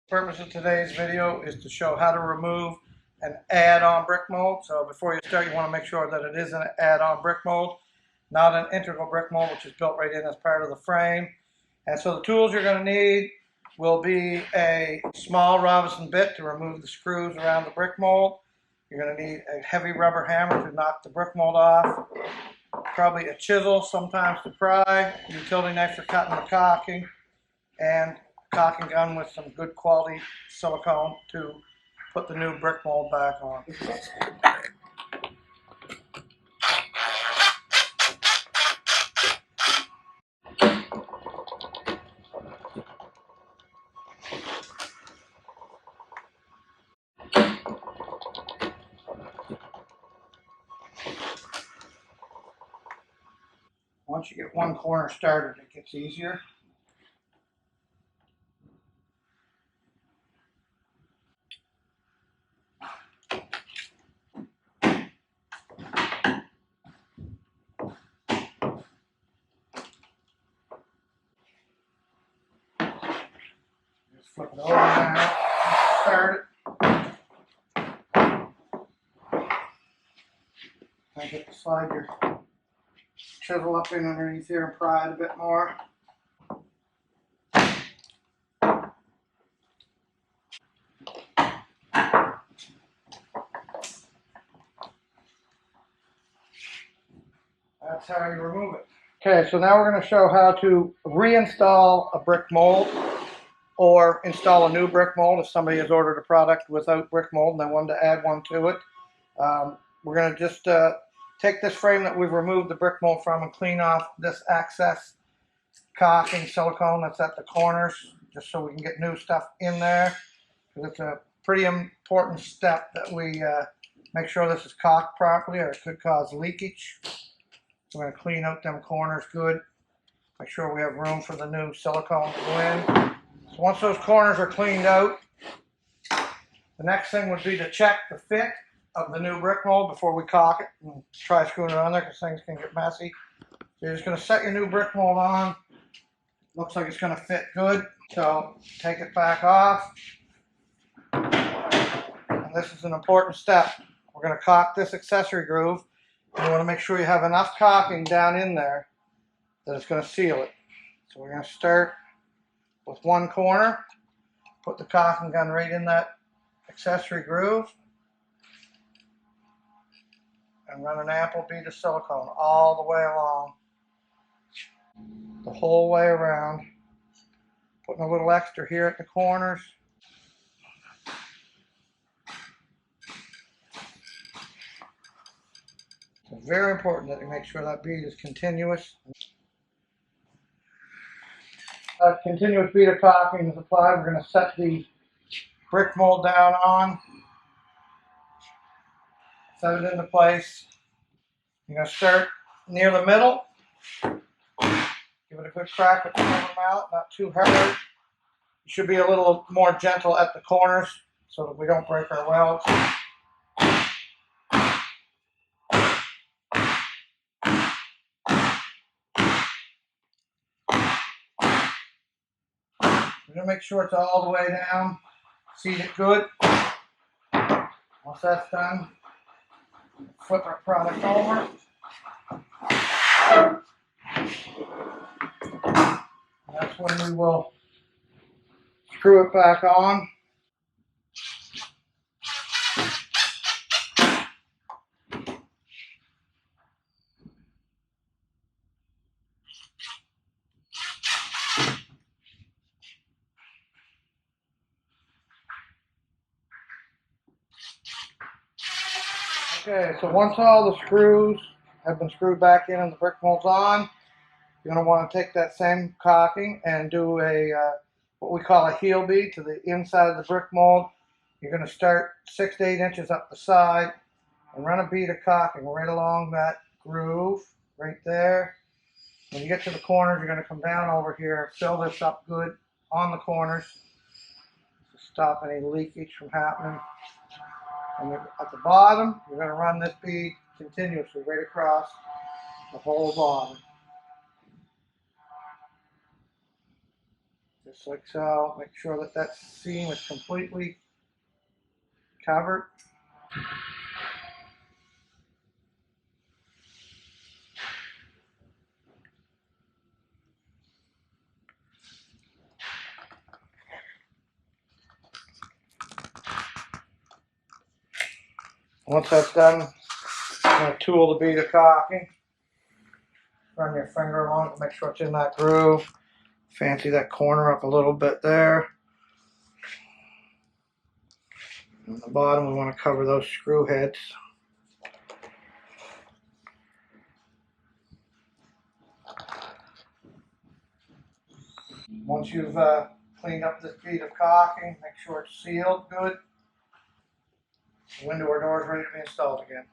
The purpose of today's video is to show how to remove an add-on brick mold. So before you start, you want to make sure that it is an add-on brick mold, not an integral brick mold, which is built right in as part of the frame. And so the tools you're going to need will be a small Robinson bit to remove the screws around the brick mold. You're going to need a heavy rubber hammer to knock the brick mold off, probably a chisel sometimes to pry, a utility knife for cutting the caulking, and a caulking gun with some good quality silicone to put the new brick mold back on. Once you get one corner started, it gets easier. Just flip it over now, start it. And get to slide your chisel up in underneath here and pry it a bit more. That's how you remove it. Okay, so now we're going to show how to reinstall a brick mold or install a new brick mold if somebody has ordered a product without brick mold and they wanted to add one to it. We're going to just take this frame that we've removed the brick mold from and clean off this excess caulking silicone that's at the corners, just so we can get new stuff in there. It's a pretty important step that we make sure this is caulked properly, or it could cause leakage. So we're going to clean out them corners good. Make sure we have room for the new silicone to go in. So once those corners are cleaned out, the next thing would be to check the fit of the new brick mold before we caulk it and try screwing it on there, because things can get messy. So you're just going to set your new brick mold on. Looks like it's going to fit good. So take it back off. And this is an important step. We're going to caulk this accessory groove. And you want to make sure you have enough caulking down in there that it's going to seal it. So we're going to start with one corner. Put the caulking gun right in that accessory groove. And run an ample bead of silicone all the way along. The whole way around. Putting a little extra here at the corners. It's very important that you make sure that bead is continuous. A continuous bead of caulking is applied. We're going to set the brick mold down on. Set it into place. You're going to start near the middle. Give it a good crack with the hammer mallet, not too hard. You should be a little more gentle at the corners so that we don't break our welds. We're going to make sure it's all the way down. Seat it good. Once that's done, flip our product over. That's when we will screw it back on. Okay, so once all the screws have been screwed back in and the brick mold's on, you're going to want to take that same caulking and do a what we call a heel bead to the inside of the brick mold. You're going to start 6 to 8 inches up the side and run a bead of caulking right along that groove right there. When you get to the corners, you're going to come down over here, fill this up good on the corners to stop any leakage from happening. And at the bottom, you're going to run this bead continuously right across the whole bottom. Just like so. Make sure that that seam is completely covered. Once that's done, I'm going to tool the bead of caulking. Run your finger along it, make sure it's in that groove. Fancy that corner up a little bit there. On the bottom, we want to cover those screw heads. Once you've cleaned up this bead of caulking, make sure it's sealed good. The window or door is ready to be installed again.